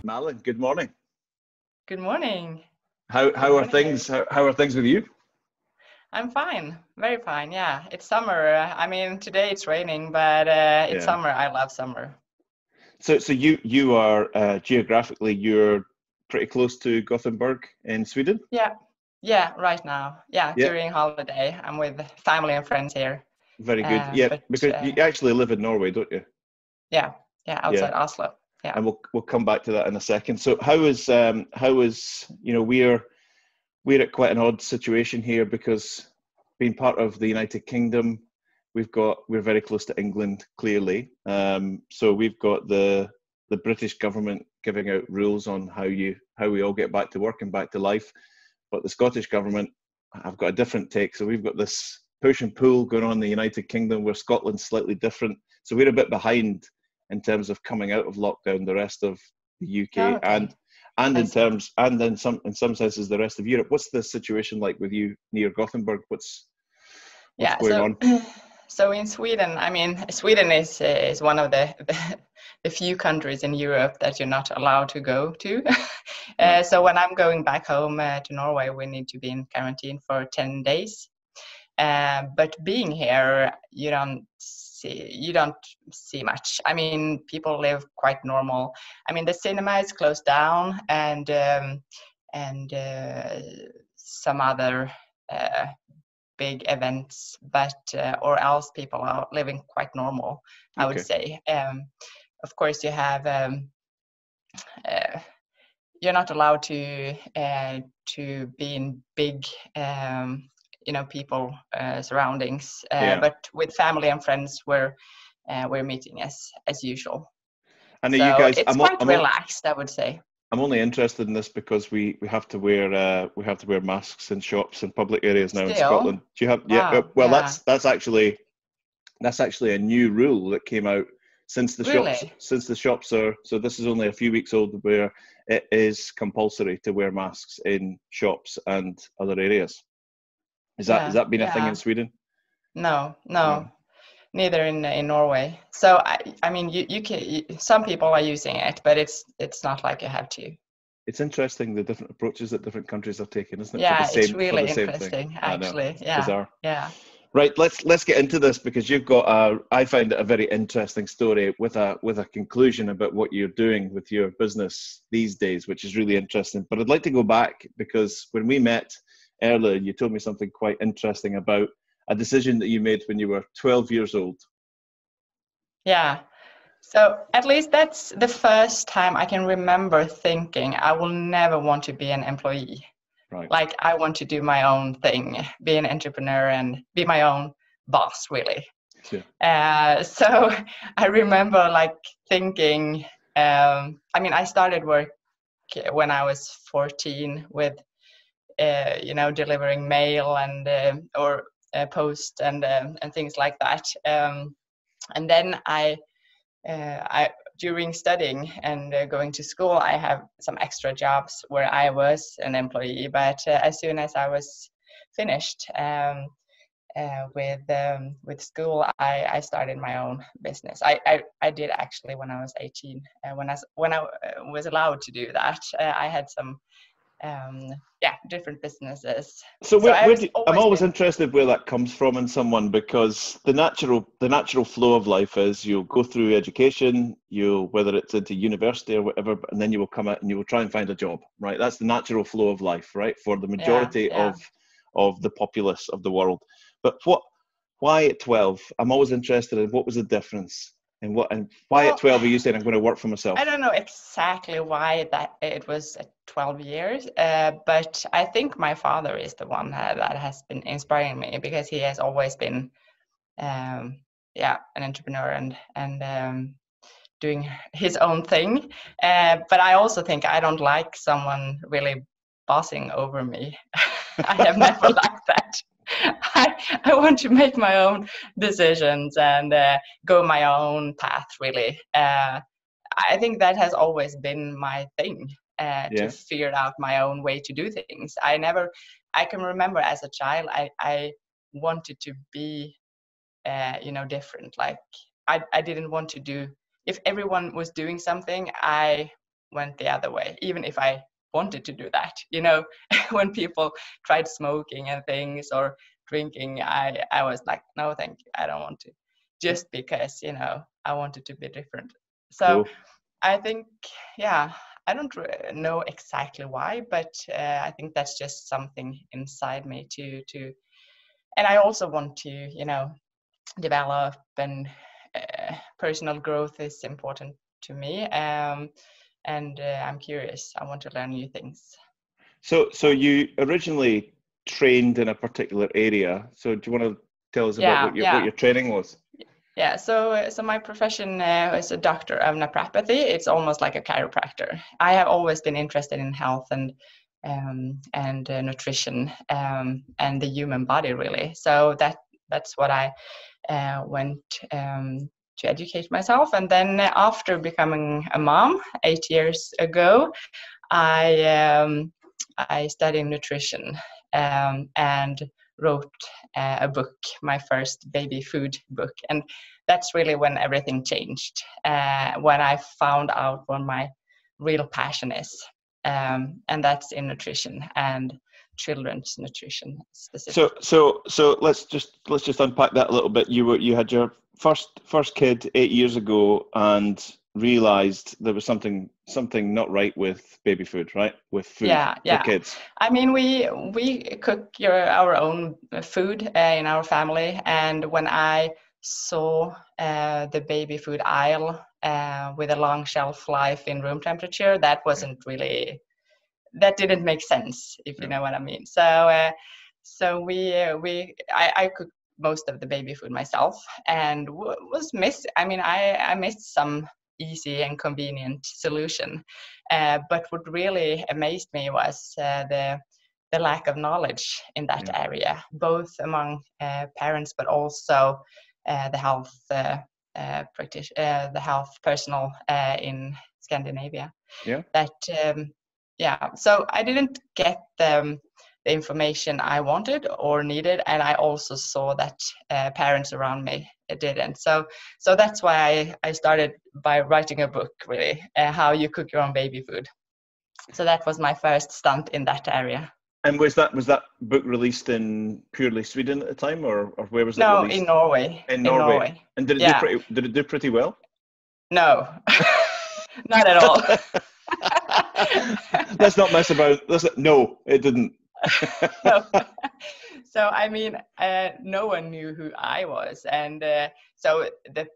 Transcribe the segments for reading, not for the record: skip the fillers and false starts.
Malin, good morning. Good morning. How are things? How are things with you? I'm fine, very fine. Yeah, it's summer. I mean, today it's raining, but it's summer. I love summer. So you are geographically you're pretty close to Gothenburg in Sweden? Yeah, right now. Yeah, during holiday, I'm with family and friends here. Very good. Because you actually live in Norway, don't you? Yeah, outside Oslo. Yeah. And we'll come back to that in a second. So how is we're at quite an odd situation here because being part of the United Kingdom, we're very close to England, clearly. So we've got the British government giving out rules on how we all get back to work and back to life. But the Scottish government have got a different take. So we've got this push and pull going on in the United Kingdom, where Scotland's slightly different. So we're a bit behind in terms of coming out of lockdown, the rest of the UK and in some senses the rest of Europe. What's the situation like with you near Gothenburg? What's going on? So in Sweden, I mean, Sweden is one of the few countries in Europe that you're not allowed to go to. So when I'm going back home to Norway, we need to be in quarantine for 10 days. But being here, you don't see much. I mean, people live quite normal. I mean, the cinema is closed down, and some other big events, but or else people are living quite normal, I would say. Of course, you have you're not allowed to be in big people surroundings, but with family and friends we're meeting as usual. And so you guys, it's quite relaxed, I would say. I'm only interested in this because we have to wear masks in shops and public areas now in Scotland. Do you have? Wow. Well, that's actually a new rule that came out since the shops are. So this is only a few weeks old, where it is compulsory to wear masks in shops and other areas. Has that been a thing in Sweden? No. Neither in Norway. So I mean, you can. Some people are using it, but it's not like you have to. It's interesting the different approaches that different countries are taking, isn't it? Yeah, it's really interesting, actually. Yeah, bizarre. Yeah. Right, let's get into this, because you've got I find it a very interesting story with a conclusion about what you're doing with your business these days, which is really interesting. But I'd like to go back, because when we met earlier, you told me something quite interesting about a decision that you made when you were 12 years old. Yeah. So at least that's the first time I can remember thinking I will never want to be an employee. Right. Like, I want to do my own thing, be an entrepreneur and be my own boss, really. Yeah. So I remember thinking, I mean, I started work when I was 14 with, delivering mail and or post and things like that. And then I during studying and going to school, I have some extra jobs where I was an employee. But as soon as I was finished with school, I started my own business. I did actually when I was 18. When I was allowed to do that, I had some different businesses. So I'm always interested where that comes from in someone, because the natural flow of life is you'll go through education, whether it's into university or whatever, and then you will come out and you will try and find a job, right? That's the natural flow of life, right, for the majority of the populace of the world. But why at 12? I'm always interested in what was the difference. And why at 12 are you saying I'm going to work for myself? I don't know exactly why that it was at 12 years, but I think my father is the one that has been inspiring me, because he has always been, an entrepreneur and doing his own thing. But I also think I don't like someone really bossing over me. I have never liked that. I want to make my own decisions and go my own path, really. I think that has always been my thing, to figure out my own way to do things. I can remember as a child, I wanted to be, different. Like, I didn't want to do, if everyone was doing something, I went the other way, even if I wanted to do that. When people tried smoking and things or drinking, I was like, no, thank you, I don't want to, just because, I wanted to be different. So Cool. I think, yeah, I don't know exactly why, but I think that's just something inside me to, and I also want to, develop, and personal growth is important to me. And I'm curious. I want to learn new things. So you originally trained in a particular area. So do you want to tell us about what your training was? Yeah, so my profession is a doctor of naprapathy. It's almost like a chiropractor. I have always been interested in health and nutrition and the human body, really. So that's what I went to educate myself. And then after becoming a mom 8 years ago, I studied nutrition and wrote a book, my first baby food book. And that's really when everything changed, when I found out what my real passion is. And that's in nutrition and children's nutrition specifically. So let's just unpack that a little bit. You had your first kid 8 years ago and realized there was something not right with baby food, right? With food for kids. I mean, we cook our own food in our family, and when I saw the baby food aisle with a long shelf life in room temperature, that didn't make sense, if you know what I mean. So I cooked most of the baby food myself, and I missed some easy and convenient solution. But what really amazed me was the lack of knowledge in that area, both among parents, but also the health the health personnel in Scandinavia. So I didn't get the information I wanted or needed, and I also saw that parents around me didn't. So that's why I started by writing a book, really, how you cook your own baby food. So that was my first stunt in that area. And was that book released in purely Sweden at the time, or where was it released? No, in Norway. In Norway. And did it do pretty well? No, not at all. Let's not mess about. No, it didn't. No. So I mean, no one knew who I was, and so the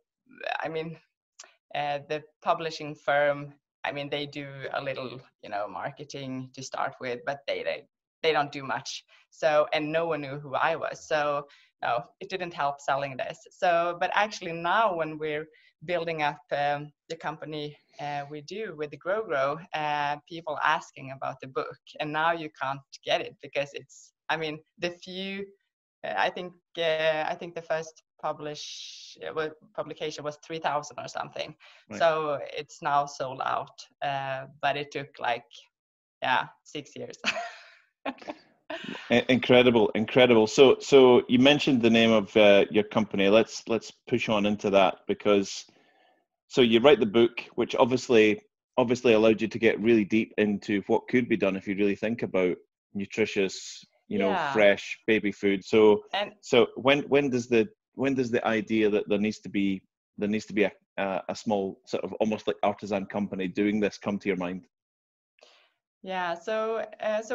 publishing firm, they do a little, marketing to start with, but they don't do much. So, and no one knew who I was. So no, it didn't help selling this. So, but actually now when we're building up the company we do with the grogro, people asking about the book, and now you can't get it because it's, the few, I think the first publication was 3,000 or something. Right. So it's now sold out, but it took 6 years. Incredible. So you mentioned the name of your company. Let's push on into that, because so you write the book, which obviously allowed you to get really deep into what could be done if you really think about nutritious, fresh baby food. So when does the idea that there needs to be a small sort of almost like artisan company doing this come to your mind? Yeah, so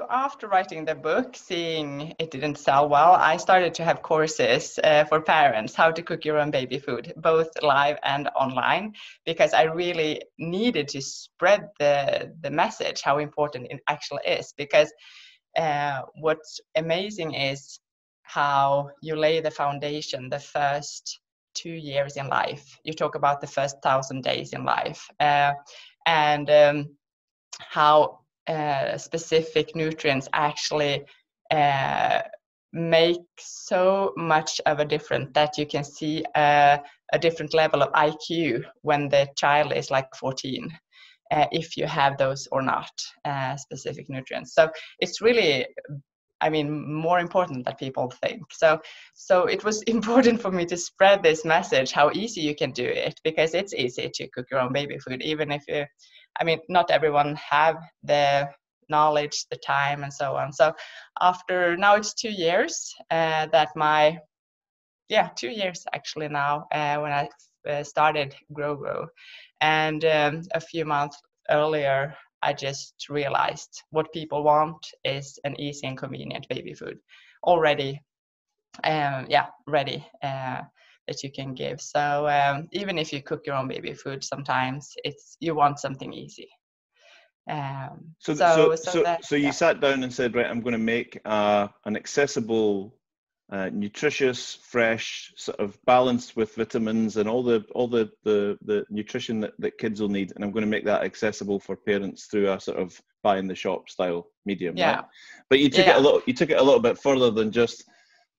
after writing the book, seeing it didn't sell well, I started to have courses for parents, how to cook your own baby food, both live and online, because I really needed to spread the message, how important it actually is. Because what's amazing is how you lay the foundation the first 2 years in life. You talk about the first 1,000 days in life, and how specific nutrients actually make so much of a difference that you can see a different level of IQ when the child is 14, if you have those or not, specific nutrients. So it's really, I mean, more important than people think. So it was important for me to spread this message, how easy you can do it, because it's easy to cook your own baby food, even if you, I mean, not everyone have the knowledge, the time, and so on. So after, now it's 2 years that 2 years actually now, when I started grogro. And a few months earlier, I just realized what people want is an easy and convenient baby food already, ready, that you can give. So even if you cook your own baby food, sometimes you want something easy. So you sat down and said, right, I'm going to make an accessible, nutritious, fresh, sort of balanced with vitamins and all the nutrition that kids will need, and I'm going to make that accessible for parents through a sort of buy in the shop style medium, right? But you took it a little bit further than just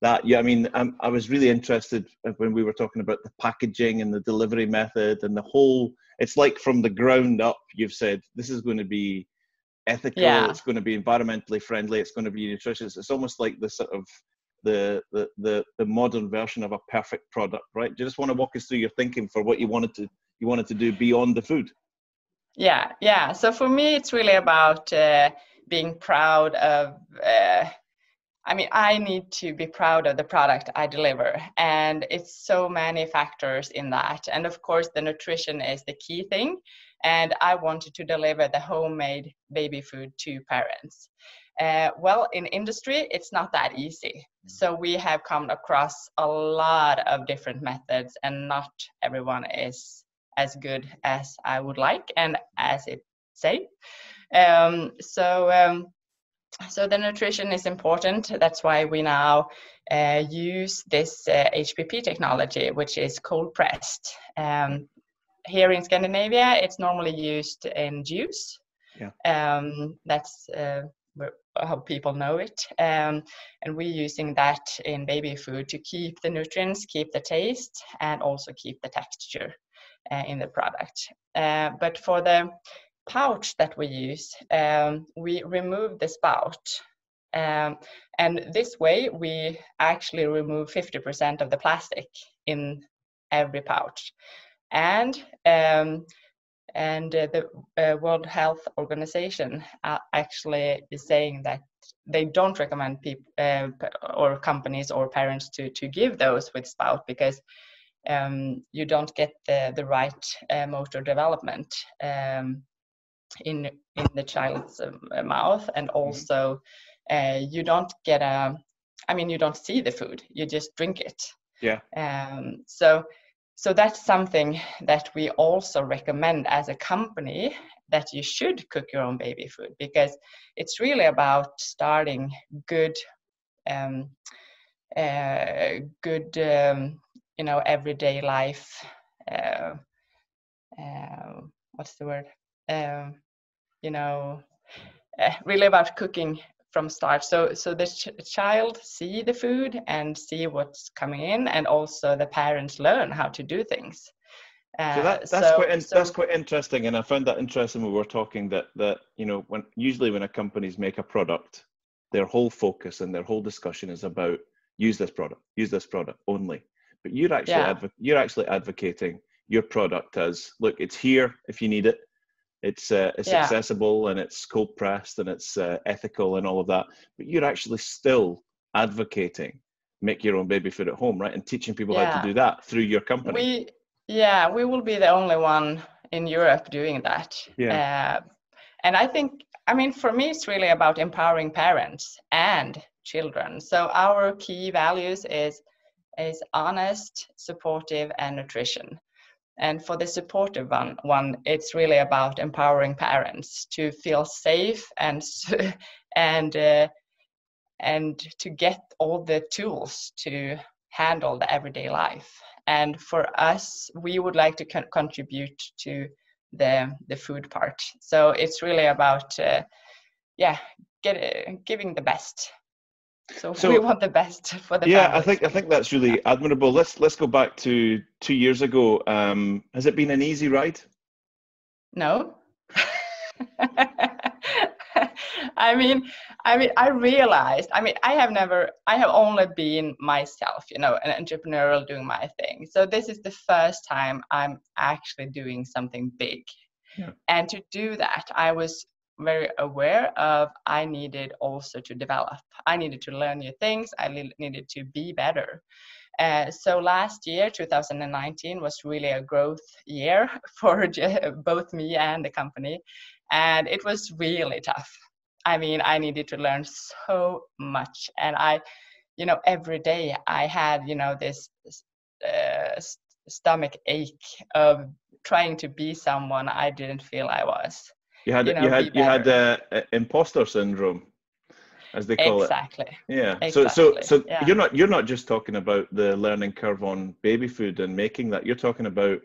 that. Yeah, I mean, I was really interested when we were talking about the packaging and the delivery method and the whole. It's like from the ground up, you've said this is going to be ethical, it's going to be environmentally friendly, it's going to be nutritious. It's almost like the sort of the modern version of a perfect product, right? Do you just want to walk us through your thinking for what you wanted to do beyond the food? Yeah. So for me, it's really about being proud of. I mean, I need to be proud of the product I deliver, and it's so many factors in that. And of course, the nutrition is the key thing. And I wanted to deliver the homemade baby food to parents. Well, in industry, it's not that easy. So we have come across a lot of different methods, and not everyone is as good as I would like and as it say. So the nutrition is important. That's why we now use this HPP technology, which is cold pressed. Here in Scandinavia, it's normally used in juice. That's how people know it. And we're using that in baby food to keep the nutrients, keep the taste, and also keep the texture in the product. But for the pouch that we use, we remove the spout. And this way, we actually remove 50% of the plastic in every pouch. And the World Health Organization actually is saying that they don't recommend people or companies or parents to give those with spout, because you don't get the right motor development in the child's mouth, and also you don't get you don't see the food, you just drink it. So that's something that we also recommend as a company, that you should cook your own baby food, because it's really about starting good everyday life. What's the word? Really about cooking from start. So the child see the food and see what's coming in, and also the parents learn how to do things. So that's quite interesting, and I found that interesting when we were talking that when a companies make a product, their whole focus and their whole discussion is about use this product only. But you're actually advocating your product as, look, it's here if you need it. It's accessible, and it's cold pressed, and it's ethical and all of that. But you're actually still advocating make your own baby food at home, right? And teaching people how to do that through your company. We will be the only one in Europe doing that. And I think, for me, it's really about empowering parents and children. So our key values is honest, supportive, and nutrition. And for the supportive one, it's really about empowering parents to feel safe and to get all the tools to handle the everyday life. And for us, we would like to contribute to the food part. So it's really about giving the best. So we want the best for the families. I think that's really admirable. Let's go back to 2 years ago. Has it been an easy ride? No. I realized, I have only been myself, an entrepreneurial doing my thing. So this is the first time I'm actually doing something big. Yeah. And to do that, I was very aware of I needed also to develop. I needed to learn new things. I needed to be better. So last year, 2019, was really a growth year for both me and the company. And it was really tough. I needed to learn so much. And every day I had, this stomach ache of trying to be someone I didn't feel I was. You had imposter syndrome, as they call exactly. it. Yeah. Exactly. So yeah. you're not just talking about the learning curve on baby food and making that. You're talking about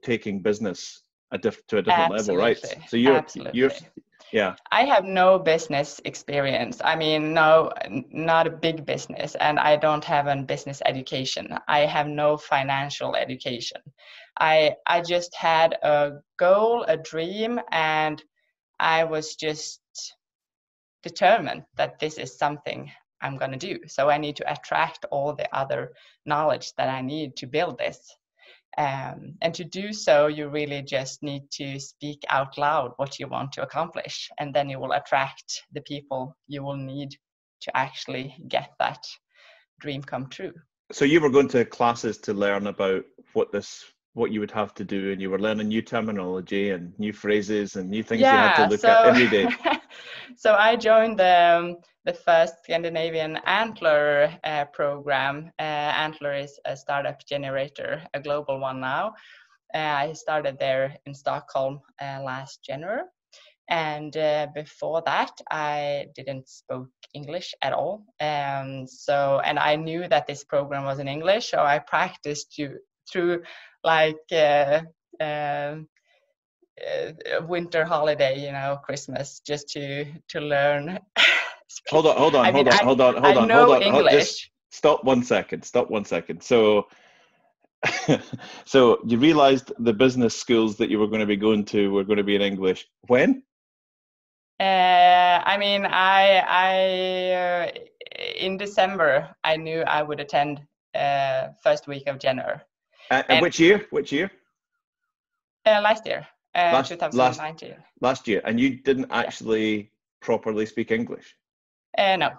taking business to a different Absolutely. level, right? So you're yeah. I have no business experience. No, not a big business, and I don't have a business education. I have no financial education. I just had a goal, a dream, and I was just determined that this is something I'm going to do. So I need to attract all the other knowledge that I need to build this. And to do so, you really just need to speak out loud what you want to accomplish, and then you will attract the people you will need to actually get that dream come true. So you were going to classes to learn about what you would have to do, and you were learning new terminology and new phrases and new things you had to look at every day. So I joined the first Scandinavian Antler program. Antler is a startup generator, a global one now. I started there in Stockholm last January. And before that, I didn't speak English at all. And I knew that this program was in English, so I practiced through like winter holiday, Christmas, just to learn. Hold on. English. Just stop 1 second. So so you realized the business schools that you were going to be going to were going to be in English when? In December, I knew I would attend first week of January. And which year? Last year, 2019. Last year, and you didn't actually properly speak English? No,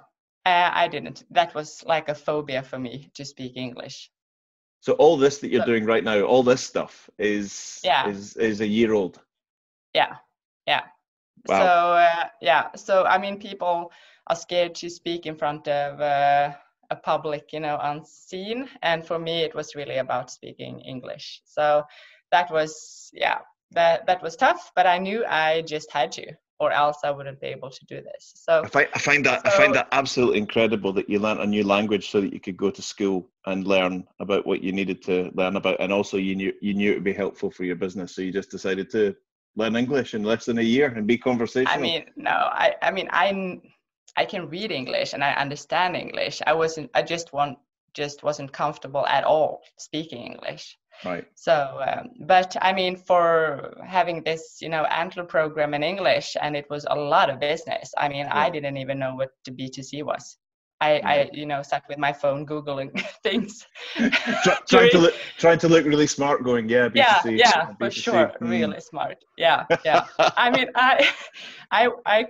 I didn't. That was like a phobia for me to speak English. So all this that you're doing right now, all this stuff is a year old. Yeah. Wow. So people are scared to speak in front of a public, unseen. And for me, it was really about speaking English. So that was, that was tough, but I knew I just had to, or else I wouldn't be able to do this. So I find that absolutely incredible that you learned a new language so that you could go to school and learn about what you needed to learn about, and also you knew it would be helpful for your business, so you just decided to learn English in less than a year and be conversational. I can read English and I understand English. I just wasn't comfortable at all speaking English. Right. So, but for having this, Antler program in English, and it was a lot of business. I didn't even know what the B2C was. I sat with my phone Googling things. trying to look really smart, going, B2C. Yeah, B2C. for sure. Really smart. Yeah. I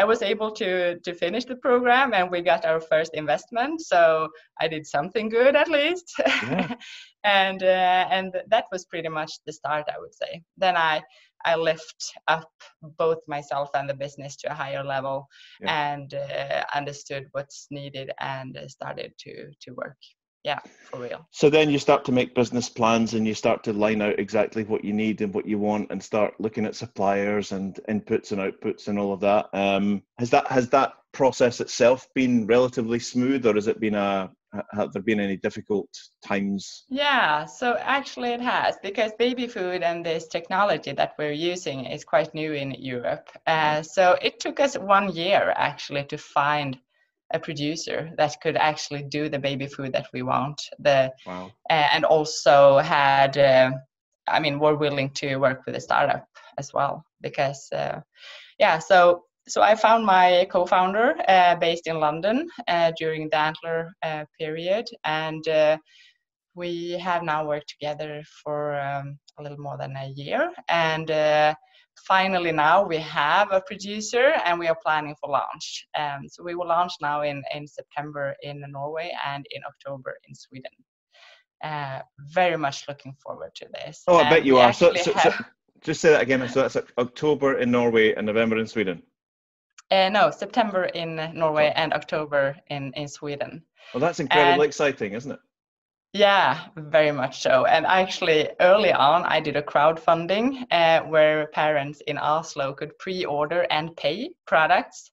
was able to finish the program, and we got our first investment. So I did something good at least. Yeah. and that was pretty much the start, I would say. Then I lift up both myself and the business to a higher level, and understood what's needed and started to work. Yeah, for real. So then you start to make business plans, and you start to line out exactly what you need and what you want, and start looking at suppliers and inputs and outputs and all of that. Has that process itself been relatively smooth, or has it been have there been any difficult times? Yeah, so actually it has, because baby food and this technology that we're using is quite new in Europe. So it took us 1 year actually to find a producer that could actually do the baby food that we want. Wow. And also had, were willing to work with a startup as well, because, so So I found my co-founder based in London during the Antler period, and we have now worked together for a little more than a year, and finally now we have a producer and we are planning for launch. So we will launch now in September in Norway and in October in Sweden. Very much looking forward to this. Oh, I bet you are. So just say that again. So that's October in Norway and November in Sweden. No, September in Norway and October in Sweden. Well, that's incredibly exciting, isn't it? Yeah, very much so. And actually, early on, I did a crowdfunding where parents in Oslo could pre-order and pay products.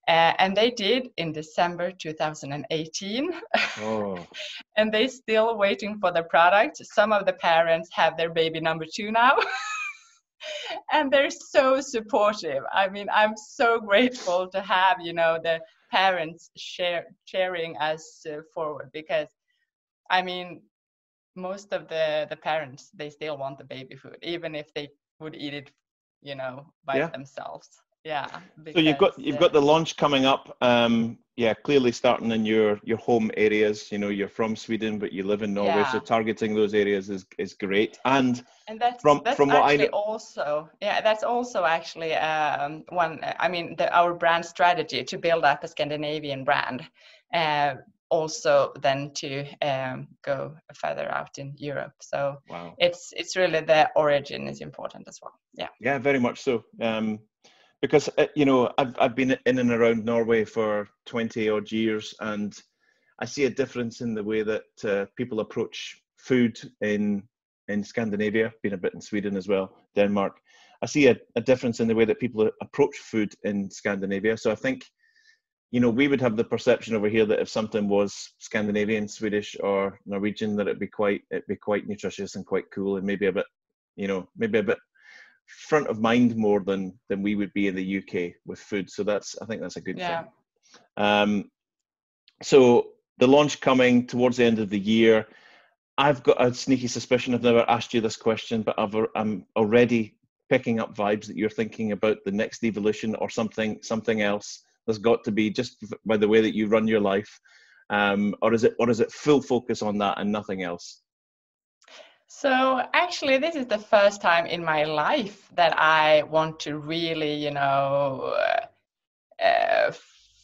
And they did in December 2018. Oh. And they're still waiting for the product. Some of the parents have their baby number 2 now. And they're so supportive. I mean, I'm so grateful to have, the parents sharing us forward, because I mean, most of the parents, they still want the baby food, even if they would eat it, by themselves. Yeah. So you've got the launch coming up. Clearly starting in your home areas. You're from Sweden, but you live in Norway, so targeting those areas is great. And that's from what I know, that's also actually one. I mean, our brand strategy to build up a Scandinavian brand. Also then to go further out in Europe. So it's really the origin is important as well. Yeah, very much so. Because I've been in and around Norway for 20 odd years, and I see a difference in the way that people approach food in Scandinavia. Been a bit in Sweden as well, Denmark. I see a difference in the way that people approach food in Scandinavia. So I think we would have the perception over here that if something was Scandinavian, Swedish, or Norwegian, that it'd be quite nutritious and quite cool, and maybe a bit front of mind more than we would be in the UK with food. So I think that's a good thing. So the launch coming towards the end of the year. I've got a sneaky suspicion, I've never asked you this question, but I'm already picking up vibes that you're thinking about the next evolution or something else. There's got to be, just by the way that you run your life, or is it full focus on that and nothing else? So actually, this is the first time in my life that I want to really,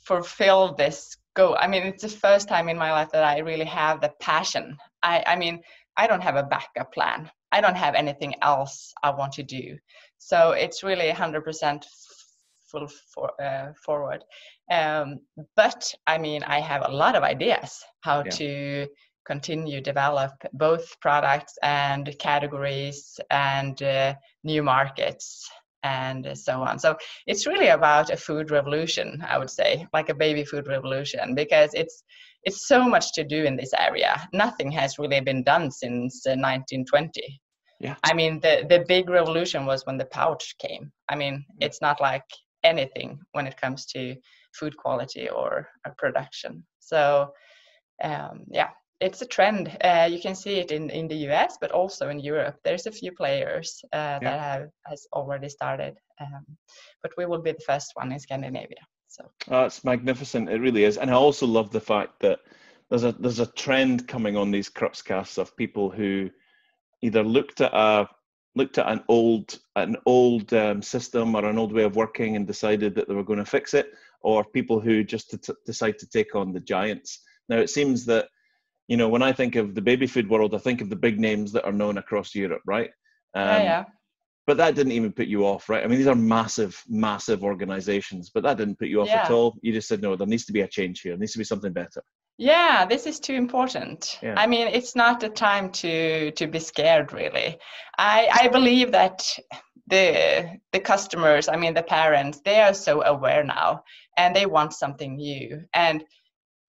fulfill this goal. I mean, it's the first time in my life that I really have the passion. I mean, I don't have a backup plan. I don't have anything else I want to do. So it's really 100% full forward. But I mean, I have a lot of ideas how to continue develop both products and categories and new markets and so on. So it's really about a food revolution, I would say, like a baby food revolution, because it's so much to do in this area. Nothing has really been done since 1920. Yeah. I mean, the big revolution was when the pouch came. I mean, it's not like anything when it comes to food quality or production. So it's a trend. You can see it in the US, but also in Europe. There's a few players that has already started, but we will be the first one in Scandinavia. So it's magnificent. It really is. And I also love the fact that there's a trend coming on these Crux Casts of people who either looked at an old system or an old way of working and decided that they were going to fix it, or people who just decide to take on the giants. Now, it seems that, when I think of the baby food world, I think of the big names that are known across Europe, right? But that didn't even put you off, right? I mean, these are massive, massive organizations, but that didn't put you off at all. You just said, no, there needs to be a change here. There needs to be something better. Yeah, this is too important. Yeah. I mean, it's not the time to be scared, really. I believe that the customers, I mean, the parents, they are so aware now and they want something new. And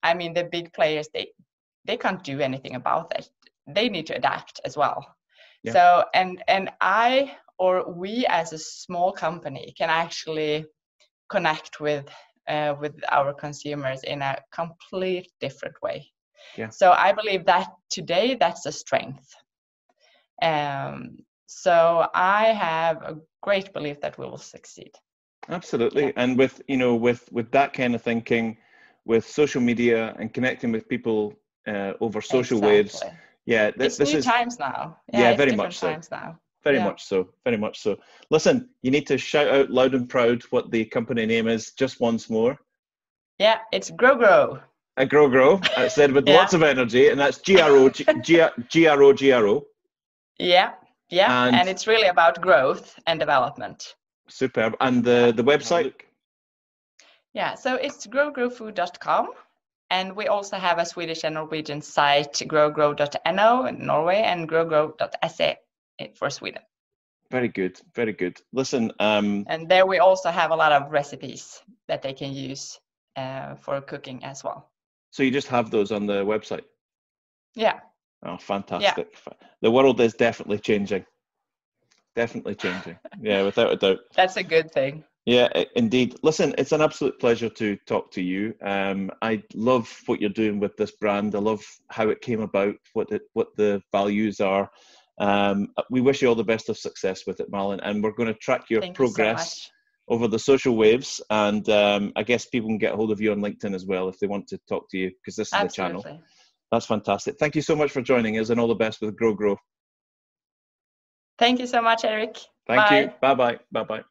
I mean, the big players, they can't do anything about it. They need to adapt as well. Yeah. So, and we as a small company can actually connect with our consumers in a complete different way. Yeah. So I believe that today that's a strength. So I have a great belief that we will succeed. Absolutely. Yeah. And with, with that kind of thinking, with social media and connecting with people over social waves, Exactly. yeah, It's this new is, times now. Yeah, yeah, it's very different much so. times now. Very Yeah. much so. Very much so. Listen, you need to shout out loud and proud what the company name is just once more. Yeah, it's grogro. A grogro. I said with Yeah. lots of energy, and that's Gro. Yeah, yeah, And and it's really about growth and development. superb. And the website. Yeah, so it's growgrowfood.com, and we also have a Swedish and Norwegian site, growgrow.no in Norway and growgrow.se for Sweden. Very good, very good. Listen, and there we also have a lot of recipes that they can use for cooking as well. So you just have those on the website? Yeah. Oh, fantastic. Yeah. The world is definitely changing. Definitely changing. Yeah, without a doubt. That's a good thing. Yeah, indeed. Listen, it's an absolute pleasure to talk to you. I love what you're doing with this brand. I love how it came about, what the values are. We wish you all the best of success with it, Malin, and we're going to track your progress over the social waves. And I guess people can get a hold of you on LinkedIn as well if they want to talk to you, because this is the channel. That's fantastic. Thank you so much for joining us, and all the best with Grow. Thank you so much, Eric. Thank you. Bye-bye. Bye-bye.